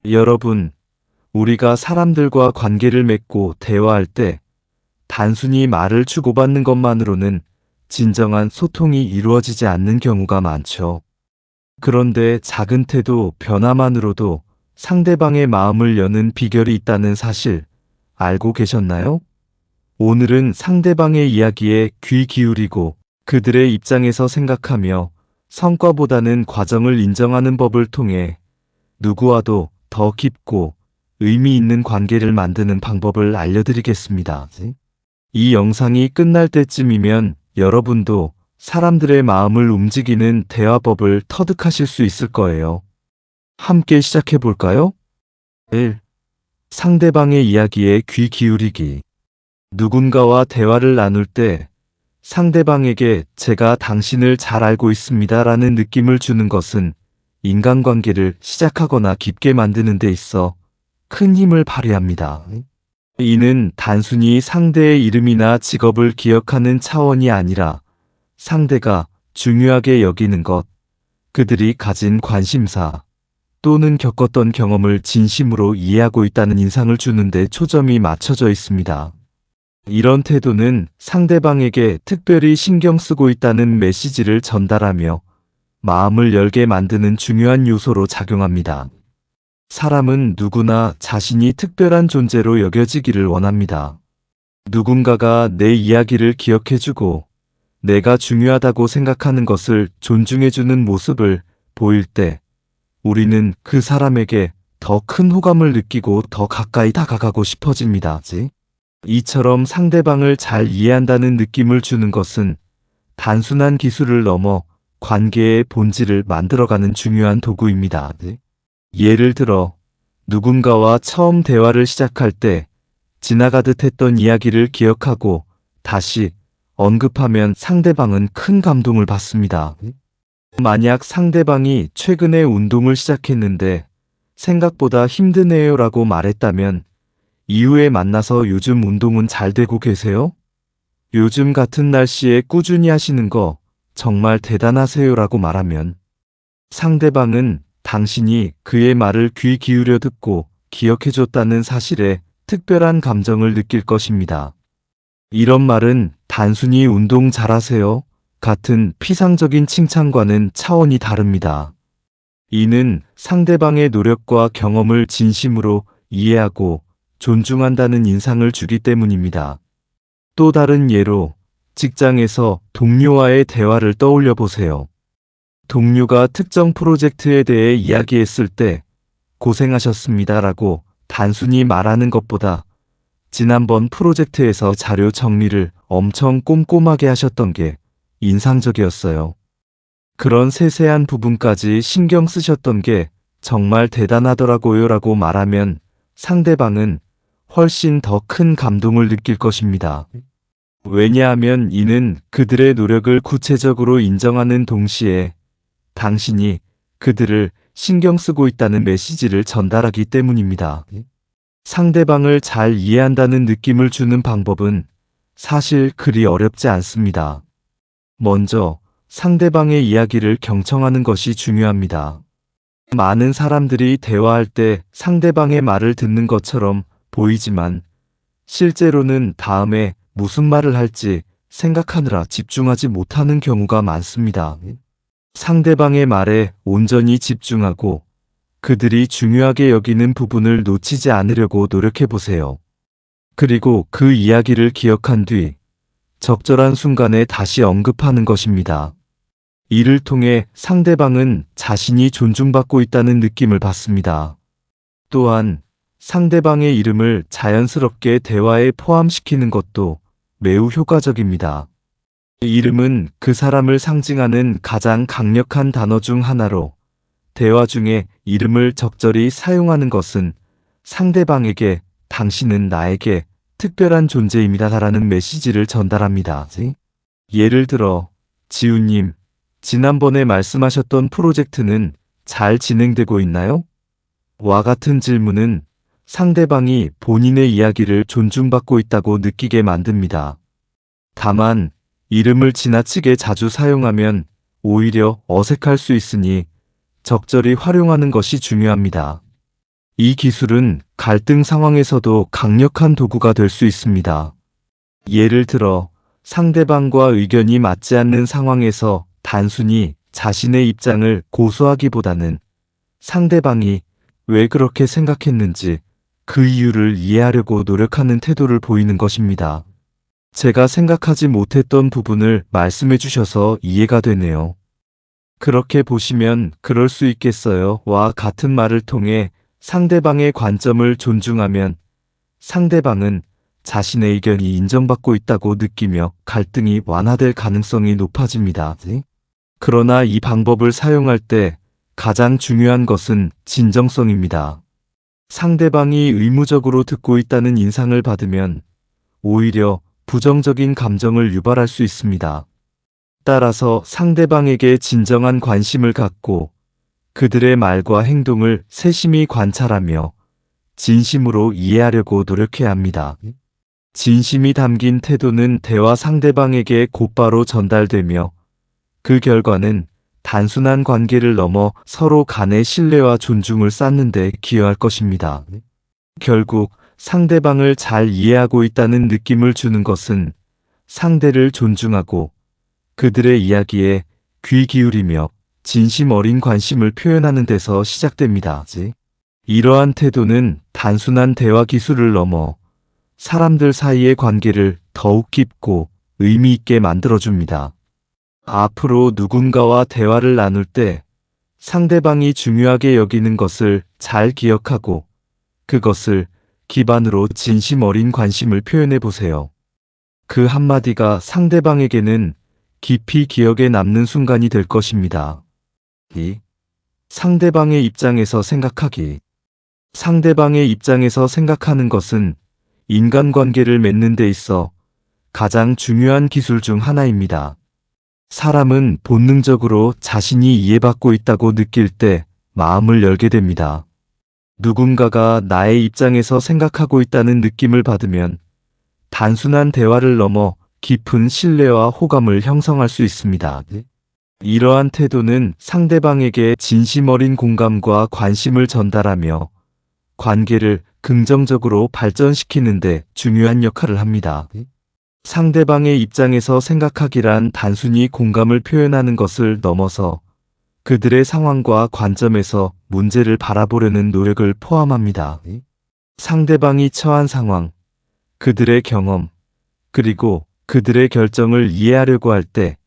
여러분, 우리가 사람들과 관계를 맺고 대화할 때 단순히 말을 주고받는 것만으로는 진정한 소통이 이루어지지 않는 경우가 많죠. 그런데 작은 태도 변화만으로도 상대방의 마음을 여는 비결이 있다는 사실 알고 계셨나요? 오늘은 상대방의 이야기에 귀 기울이고 그들의 입장에서 생각하며 성과보다는 과정을 인정하는 법을 통해 누구와도 더 깊고 의미 있는 관계를 만드는 방법을 알려드리겠습니다. 이 영상이 끝날 때쯤이면 여러분도 사람들의 마음을 움직이는 대화법을 터득하실 수 있을 거예요. 함께 시작해 볼까요? 1. 상대방의 이야기에 귀 기울이기. 누군가와 대화를 나눌 때 상대방에게 제가 당신을 잘 알고 있습니다 라는 느낌을 주는 것은 인간관계를 시작하거나 깊게 만드는 데 있어 큰 힘을 발휘합니다. 이는 단순히 상대의 이름이나 직업을 기억하는 차원이 아니라 상대가 중요하게 여기는 것, 그들이 가진 관심사 또는 겪었던 경험을 진심으로 이해하고 있다는 인상을 주는 데 초점이 맞춰져 있습니다. 이런 태도는 상대방에게 특별히 신경 쓰고 있다는 메시지를 전달하며 마음을 열게 만드는 중요한 요소로 작용합니다. 사람은 누구나 자신이 특별한 존재로 여겨지기를 원합니다. 누군가가 내 이야기를 기억해주고 내가 중요하다고 생각하는 것을 존중해주는 모습을 보일 때 우리는 그 사람에게 더 큰 호감을 느끼고 더 가까이 다가가고 싶어집니다. 이처럼 상대방을 잘 이해한다는 느낌을 주는 것은 단순한 기술을 넘어 관계의 본질을 만들어가는 중요한 도구입니다. 예를 들어 누군가와 처음 대화를 시작할 때 지나가듯 했던 이야기를 기억하고 다시 언급하면 상대방은 큰 감동을 받습니다. 만약 상대방이 최근에 운동을 시작했는데 생각보다 힘드네요 라고 말했다면 이후에 만나서 요즘 운동은 잘 되고 계세요? 요즘 같은 날씨에 꾸준히 하시는 거 정말 대단하세요 라고 말하면 상대방은 당신이 그의 말을 귀 기울여 듣고 기억해줬다는 사실에 특별한 감정을 느낄 것입니다. 이런 말은 단순히 운동 잘하세요 같은 피상적인 칭찬과는 차원이 다릅니다. 이는 상대방의 노력과 경험을 진심으로 이해하고 존중한다는 인상을 주기 때문입니다. 또 다른 예로 직장에서 동료와의 대화를 떠올려 보세요. 동료가 특정 프로젝트에 대해 이야기했을 때 고생하셨습니다 라고 단순히 말하는 것보다 지난번 프로젝트에서 자료 정리를 엄청 꼼꼼하게 하셨던 게 인상적이었어요. 그런 세세한 부분까지 신경 쓰셨던 게 정말 대단하더라고요 라고 말하면 상대방은 훨씬 더 큰 감동을 느낄 것입니다. 왜냐하면 이는 그들의 노력을 구체적으로 인정하는 동시에 당신이 그들을 신경 쓰고 있다는 메시지를 전달하기 때문입니다. 상대방을 잘 이해한다는 느낌을 주는 방법은 사실 그리 어렵지 않습니다. 먼저 상대방의 이야기를 경청하는 것이 중요합니다. 많은 사람들이 대화할 때 상대방의 말을 듣는 것처럼 보이지만 실제로는 다음에 무슨 말을 할지 생각하느라 집중하지 못하는 경우가 많습니다. 상대방의 말에 온전히 집중하고 그들이 중요하게 여기는 부분을 놓치지 않으려고 노력해 보세요. 그리고 그 이야기를 기억한 뒤 적절한 순간에 다시 언급하는 것입니다. 이를 통해 상대방은 자신이 존중받고 있다는 느낌을 받습니다. 또한 상대방의 이름을 자연스럽게 대화에 포함시키는 것도 매우 효과적입니다. 이름은 그 사람을 상징하는 가장 강력한 단어 중 하나로 대화 중에 이름을 적절히 사용하는 것은 상대방에게 당신은 나에게 특별한 존재입니다라는 메시지를 전달합니다. 예를 들어 지우님, 지난번에 말씀하셨던 프로젝트는 잘 진행되고 있나요? 와 같은 질문은 상대방이 본인의 이야기를 존중받고 있다고 느끼게 만듭니다. 다만 이름을 지나치게 자주 사용하면 오히려 어색할 수 있으니 적절히 활용하는 것이 중요합니다. 이 기술은 갈등 상황에서도 강력한 도구가 될 수 있습니다. 예를 들어 상대방과 의견이 맞지 않는 상황에서 단순히 자신의 입장을 고수하기보다는 상대방이 왜 그렇게 생각했는지 그 이유를 이해하려고 노력하는 태도를 보이는 것입니다. 제가 생각하지 못했던 부분을 말씀해 주셔서 이해가 되네요. 그렇게 보시면 그럴 수 있겠어요. 와 같은 말을 통해 상대방의 관점을 존중하면 상대방은 자신의 의견이 인정받고 있다고 느끼며 갈등이 완화될 가능성이 높아집니다. 그러나 이 방법을 사용할 때 가장 중요한 것은 진정성입니다. 상대방이 의무적으로 듣고 있다는 인상을 받으면 오히려 부정적인 감정을 유발할 수 있습니다. 따라서 상대방에게 진정한 관심을 갖고 그들의 말과 행동을 세심히 관찰하며 진심으로 이해하려고 노력해야 합니다. 진심이 담긴 태도는 대화 상대방에게 곧바로 전달되며 그 결과는 단순한 관계를 넘어 서로 간의 신뢰와 존중을 쌓는 데 기여할 것입니다. 결국 상대방을 잘 이해하고 있다는 느낌을 주는 것은 상대를 존중하고 그들의 이야기에 귀 기울이며 진심 어린 관심을 표현하는 데서 시작됩니다. 이러한 태도는 단순한 대화 기술을 넘어 사람들 사이의 관계를 더욱 깊고 의미 있게 만들어줍니다. 앞으로 누군가와 대화를 나눌 때 상대방이 중요하게 여기는 것을 잘 기억하고 그것을 기반으로 진심 어린 관심을 표현해 보세요. 그 한마디가 상대방에게는 깊이 기억에 남는 순간이 될 것입니다. 2. 상대방의 입장에서 생각하기. 상대방의 입장에서 생각하는 것은 인간관계를 맺는 데 있어 가장 중요한 기술 중 하나입니다. 사람은 본능적으로 자신이 이해받고 있다고 느낄 때 마음을 열게 됩니다. 누군가가 나의 입장에서 생각하고 있다는 느낌을 받으면 단순한 대화를 넘어 깊은 신뢰와 호감을 형성할 수 있습니다. 이러한 태도는 상대방에게 진심 어린 공감과 관심을 전달하며 관계를 긍정적으로 발전시키는 데 중요한 역할을 합니다. 상대방의 입장에서 생각하기란 단순히 공감을 표현하는 것을 넘어서 그들의 상황과 관점에서 문제를 바라보려는 노력을 포함합니다. 상대방이 처한 상황, 그들의 경험, 그리고 그들의 결정을 이해하려고 할 때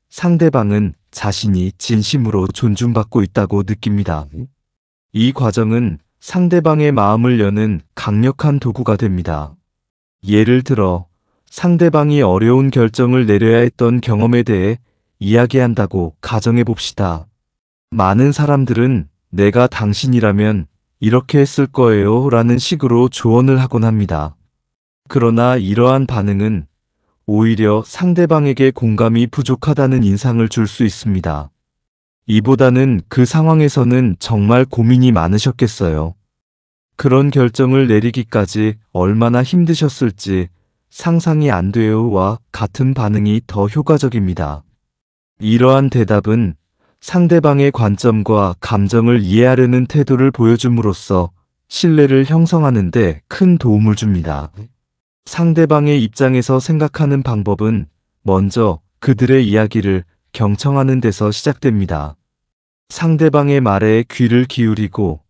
상대방은 자신이 진심으로 존중받고 있다고 느낍니다. 이 과정은 상대방의 마음을 여는 강력한 도구가 됩니다. 예를 들어 상대방이 어려운 결정을 내려야 했던 경험에 대해 이야기한다고 가정해 봅시다. 많은 사람들은 내가 당신이라면 이렇게 했을 거예요 라는 식으로 조언을 하곤 합니다. 그러나 이러한 반응은 오히려 상대방에게 공감이 부족하다는 인상을 줄 수 있습니다. 이보다는 그 상황에서는 정말 고민이 많으셨겠어요. 그런 결정을 내리기까지 얼마나 힘드셨을지 상상이 안 돼요와 같은 반응이 더 효과적입니다. 이러한 대답은 상대방의 관점과 감정을 이해하려는 태도를 보여줌으로써 신뢰를 형성하는 데 큰 도움을 줍니다. 상대방의 입장에서 생각하는 방법은 먼저 그들의 이야기를 경청하는 데서 시작됩니다. 상대방의 말에 귀를 기울이고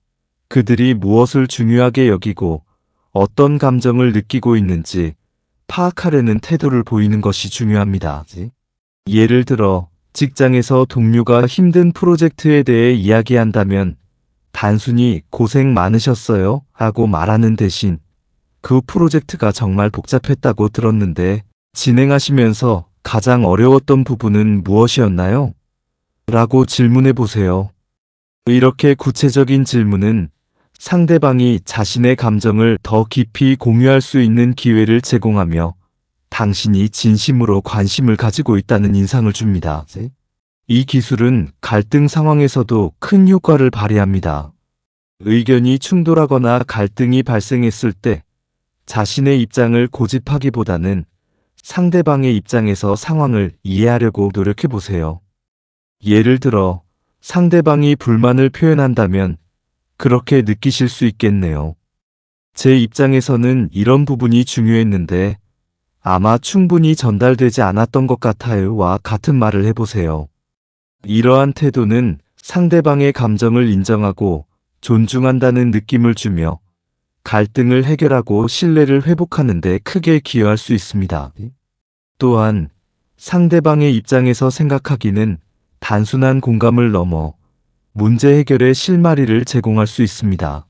그들이 무엇을 중요하게 여기고 어떤 감정을 느끼고 있는지 파악하려는 태도를 보이는 것이 중요합니다. 예를 들어 직장에서 동료가 힘든 프로젝트에 대해 이야기한다면 단순히 고생 많으셨어요 하고 말하는 대신 그 프로젝트가 정말 복잡했다고 들었는데 진행하시면서 가장 어려웠던 부분은 무엇이었나요? 라고 질문해 보세요. 이렇게 구체적인 질문은 상대방이 자신의 감정을 더 깊이 공유할 수 있는 기회를 제공하며 당신이 진심으로 관심을 가지고 있다는 인상을 줍니다. 이 기술은 갈등 상황에서도 큰 효과를 발휘합니다. 의견이 충돌하거나 갈등이 발생했을 때 자신의 입장을 고집하기보다는 상대방의 입장에서 상황을 이해하려고 노력해 보세요. 예를 들어 상대방이 불만을 표현한다면 그렇게 느끼실 수 있겠네요. 제 입장에서는 이런 부분이 중요했는데 아마 충분히 전달되지 않았던 것 같아요와 같은 말을 해보세요. 이러한 태도는 상대방의 감정을 인정하고 존중한다는 느낌을 주며 갈등을 해결하고 신뢰를 회복하는 데 크게 기여할 수 있습니다. 또한 상대방의 입장에서 생각하기는 단순한 공감을 넘어 문제 해결의 실마리를 제공할 수 있습니다.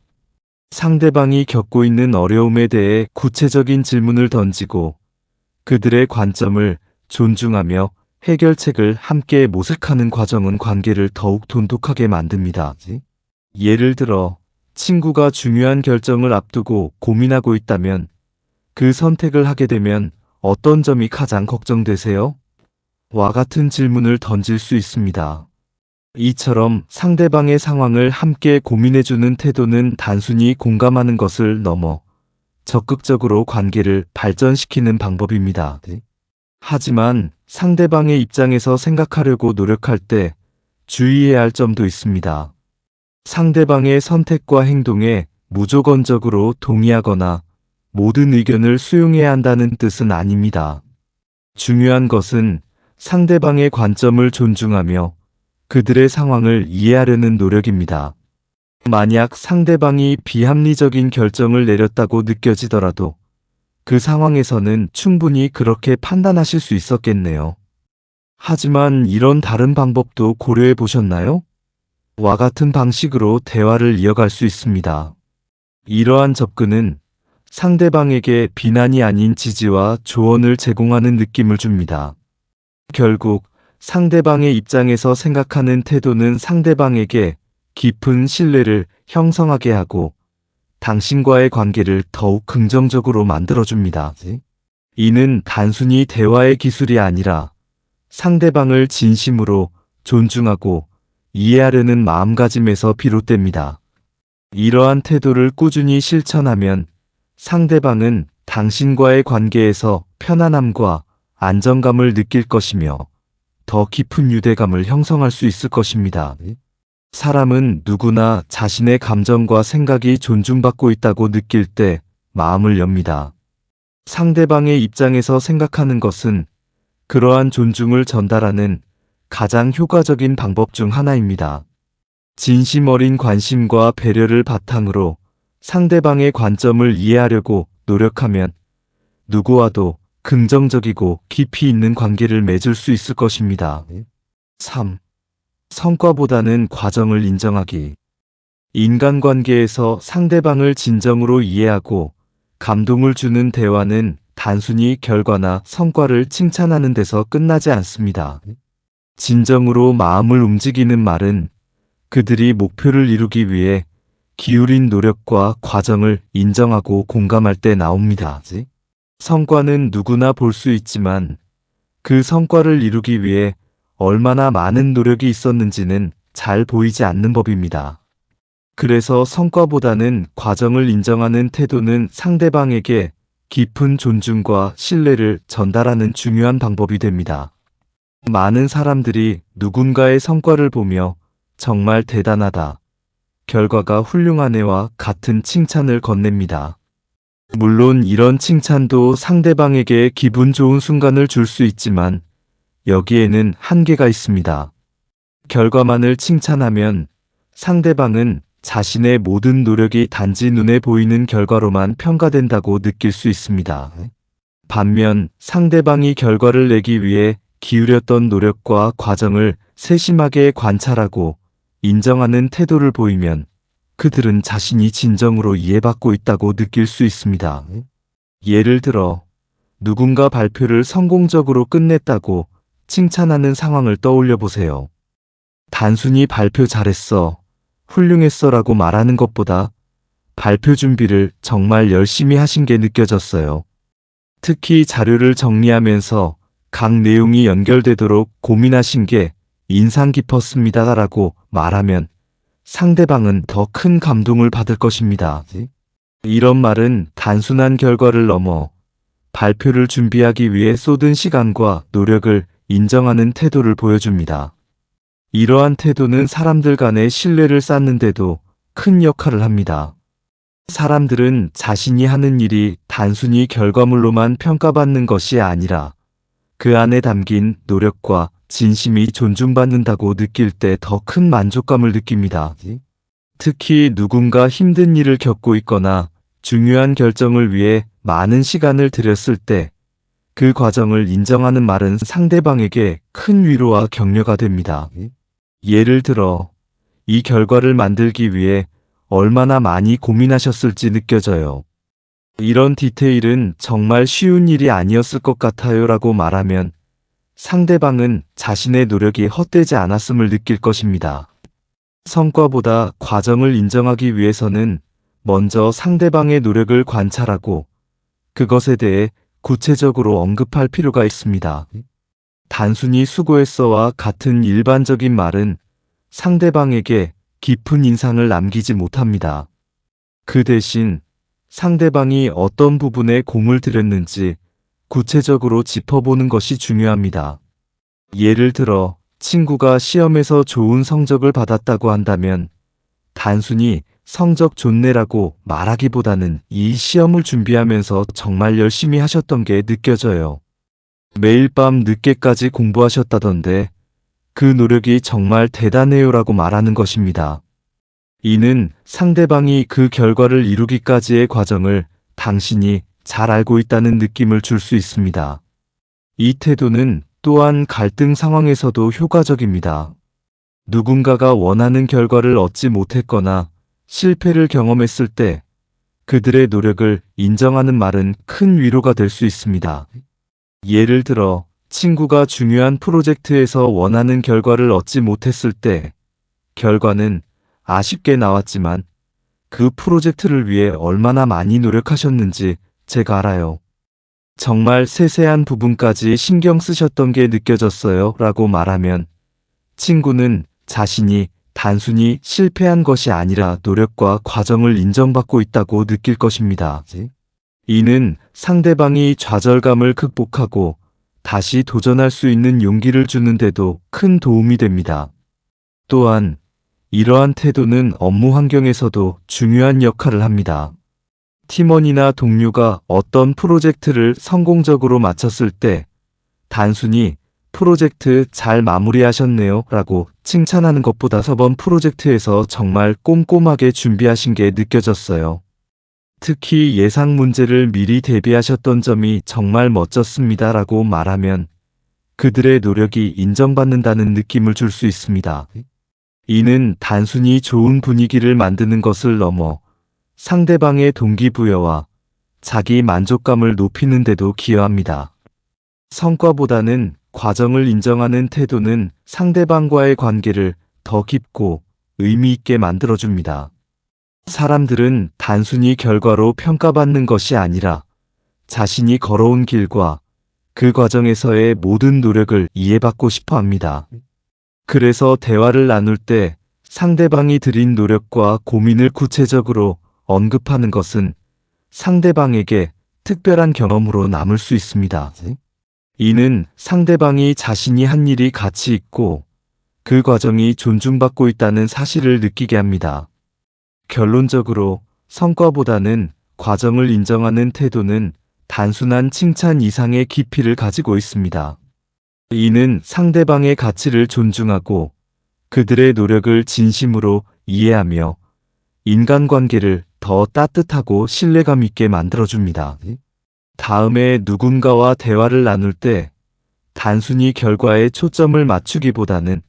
상대방이 겪고 있는 어려움에 대해 구체적인 질문을 던지고 그들의 관점을 존중하며 해결책을 함께 모색하는 과정은 관계를 더욱 돈독하게 만듭니다. 예를 들어 친구가 중요한 결정을 앞두고 고민하고 있다면 그 선택을 하게 되면 어떤 점이 가장 걱정되세요? 와 같은 질문을 던질 수 있습니다. 이처럼 상대방의 상황을 함께 고민해주는 태도는 단순히 공감하는 것을 넘어 적극적으로 관계를 발전시키는 방법입니다. 하지만 상대방의 입장에서 생각하려고 노력할 때 주의해야 할 점도 있습니다. 상대방의 선택과 행동에 무조건적으로 동의하거나 모든 의견을 수용해야 한다는 뜻은 아닙니다. 중요한 것은 상대방의 관점을 존중하며 그들의 상황을 이해하려는 노력입니다. 만약 상대방이 비합리적인 결정을 내렸다고 느껴지더라도 그 상황에서는 충분히 그렇게 판단하실 수 있었겠네요. 하지만 이런 다른 방법도 고려해 보셨나요? 와 같은 방식으로 대화를 이어갈 수 있습니다. 이러한 접근은 상대방에게 비난이 아닌 지지와 조언을 제공하는 느낌을 줍니다. 결국 상대방의 입장에서 생각하는 태도는 상대방에게 깊은 신뢰를 형성하게 하고 당신과의 관계를 더욱 긍정적으로 만들어줍니다. 이는 단순히 대화의 기술이 아니라 상대방을 진심으로 존중하고 이해하려는 마음가짐에서 비롯됩니다. 이러한 태도를 꾸준히 실천하면 상대방은 당신과의 관계에서 편안함과 안정감을 느낄 것이며 더 깊은 유대감을 형성할 수 있을 것입니다. 사람은 누구나 자신의 감정과 생각이 존중받고 있다고 느낄 때 마음을 엽니다. 상대방의 입장에서 생각하는 것은 그러한 존중을 전달하는 가장 효과적인 방법 중 하나입니다. 진심 어린 관심과 배려를 바탕으로 상대방의 관점을 이해하려고 노력하면 누구와도 긍정적이고 깊이 있는 관계를 맺을 수 있을 것입니다. 3. 성과보다는 과정을 인정하기. 인간관계에서 상대방을 진정으로 이해하고 감동을 주는 대화는 단순히 결과나 성과를 칭찬하는 데서 끝나지 않습니다. 진정으로 마음을 움직이는 말은 그들이 목표를 이루기 위해 기울인 노력과 과정을 인정하고 공감할 때 나옵니다. 성과는 누구나 볼 수 있지만 그 성과를 이루기 위해 얼마나 많은 노력이 있었는지는 잘 보이지 않는 법입니다. 그래서 성과보다는 과정을 인정하는 태도는 상대방에게 깊은 존중과 신뢰를 전달하는 중요한 방법이 됩니다. 많은 사람들이 누군가의 성과를 보며 정말 대단하다, 결과가 훌륭하네와 같은 칭찬을 건넵니다. 물론 이런 칭찬도 상대방에게 기분 좋은 순간을 줄 수 있지만 여기에는 한계가 있습니다. 결과만을 칭찬하면 상대방은 자신의 모든 노력이 단지 눈에 보이는 결과로만 평가된다고 느낄 수 있습니다. 반면 상대방이 결과를 내기 위해 기울였던 노력과 과정을 세심하게 관찰하고 인정하는 태도를 보이면 그들은 자신이 진정으로 이해받고 있다고 느낄 수 있습니다. 예를 들어 누군가 발표를 성공적으로 끝냈다고 칭찬하는 상황을 떠올려 보세요. 단순히 발표 잘했어, 훌륭했어 라고 말하는 것보다 발표 준비를 정말 열심히 하신 게 느껴졌어요. 특히 자료를 정리하면서 각 내용이 연결되도록 고민하신 게 인상 깊었습니다 라고 말하면 상대방은 더 큰 감동을 받을 것입니다. 이런 말은 단순한 결과를 넘어 발표를 준비하기 위해 쏟은 시간과 노력을 인정하는 태도를 보여줍니다. 이러한 태도는 사람들 간의 신뢰를 쌓는데도 큰 역할을 합니다. 사람들은 자신이 하는 일이 단순히 결과물로만 평가받는 것이 아니라 그 안에 담긴 노력과 진심이 존중받는다고 느낄 때 더 큰 만족감을 느낍니다. 특히 누군가 힘든 일을 겪고 있거나 중요한 결정을 위해 많은 시간을 들였을 때 그 과정을 인정하는 말은 상대방에게 큰 위로와 격려가 됩니다. 예를 들어, 이 결과를 만들기 위해 얼마나 많이 고민하셨을지 느껴져요. 이런 디테일은 정말 쉬운 일이 아니었을 것 같아요 라고 말하면 상대방은 자신의 노력이 헛되지 않았음을 느낄 것입니다. 성과보다 과정을 인정하기 위해서는 먼저 상대방의 노력을 관찰하고 그것에 대해 구체적으로 언급할 필요가 있습니다. 단순히 수고했어와 같은 일반적인 말은 상대방에게 깊은 인상을 남기지 못합니다. 그 대신 상대방이 어떤 부분에 공을 들였는지 구체적으로 짚어보는 것이 중요합니다. 예를 들어 친구가 시험에서 좋은 성적을 받았다고 한다면 단순히 성적 좋네라고 말하기보다는 이 시험을 준비하면서 정말 열심히 하셨던 게 느껴져요. 매일 밤 늦게까지 공부하셨다던데 그 노력이 정말 대단해요라고 말하는 것입니다. 이는 상대방이 그 결과를 이루기까지의 과정을 당신이 잘 알고 있다는 느낌을 줄 수 있습니다. 이 태도는 또한 갈등 상황에서도 효과적입니다. 누군가가 원하는 결과를 얻지 못했거나 실패를 경험했을 때 그들의 노력을 인정하는 말은 큰 위로가 될 수 있습니다. 예를 들어 친구가 중요한 프로젝트에서 원하는 결과를 얻지 못했을 때 결과는 아쉽게 나왔지만 그 프로젝트를 위해 얼마나 많이 노력하셨는지 제가 알아요. 정말 세세한 부분까지 신경 쓰셨던 게 느껴졌어요 라고 말하면 친구는 자신이 단순히 실패한 것이 아니라 노력과 과정을 인정받고 있다고 느낄 것입니다. 이는 상대방이 좌절감을 극복하고 다시 도전할 수 있는 용기를 주는데도 큰 도움이 됩니다. 또한 이러한 태도는 업무 환경에서도 중요한 역할을 합니다. 팀원이나 동료가 어떤 프로젝트를 성공적으로 마쳤을 때 단순히 프로젝트 잘 마무리하셨네요 라고 칭찬하는 것보다 저번 프로젝트에서 정말 꼼꼼하게 준비하신 게 느껴졌어요. 특히 예상 문제를 미리 대비하셨던 점이 정말 멋졌습니다 라고 말하면 그들의 노력이 인정받는다는 느낌을 줄 수 있습니다. 이는 단순히 좋은 분위기를 만드는 것을 넘어 상대방의 동기부여와 자기 만족감을 높이는 데도 기여합니다. 성과보다는 과정을 인정하는 태도는 상대방과의 관계를 더 깊고 의미 있게 만들어줍니다. 사람들은 단순히 결과로 평가받는 것이 아니라 자신이 걸어온 길과 그 과정에서의 모든 노력을 이해받고 싶어 합니다. 그래서 대화를 나눌 때 상대방이 들인 노력과 고민을 구체적으로 언급하는 것은 상대방에게 특별한 경험으로 남을 수 있습니다. 이는 상대방이 자신이 한 일이 가치 있고 그 과정이 존중받고 있다는 사실을 느끼게 합니다. 결론적으로 성과보다는 과정을 인정하는 태도는 단순한 칭찬 이상의 깊이를 가지고 있습니다. 이는 상대방의 가치를 존중하고 그들의 노력을 진심으로 이해하며 인간관계를 더 따뜻하고 신뢰감 있게 만들어줍니다. 다음에 누군가와 대화를 나눌 때 단순히 결과에 초점을 맞추기보다는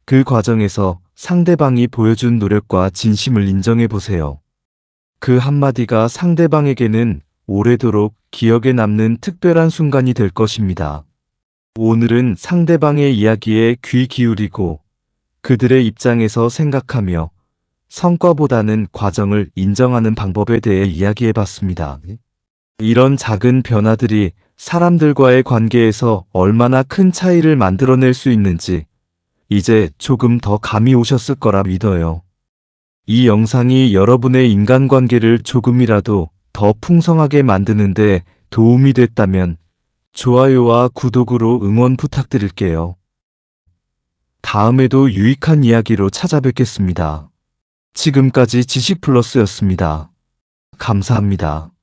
그 과정에서 상대방이 보여준 노력과 진심을 인정해 보세요. 그 한마디가 상대방에게는 오래도록 기억에 남는 특별한 순간이 될 것입니다. 오늘은 상대방의 이야기에 귀 기울이고 그들의 입장에서 생각하며 성과보다는 과정을 인정하는 방법에 대해 이야기해 봤습니다. 이런 작은 변화들이 사람들과의 관계에서 얼마나 큰 차이를 만들어낼 수 있는지 이제 조금 더 감이 오셨을 거라 믿어요. 이 영상이 여러분의 인간관계를 조금이라도 더 풍성하게 만드는데 도움이 됐다면 좋아요와 구독으로 응원 부탁드릴게요. 다음에도 유익한 이야기로 찾아뵙겠습니다. 지금까지 지식플러스였습니다. 감사합니다.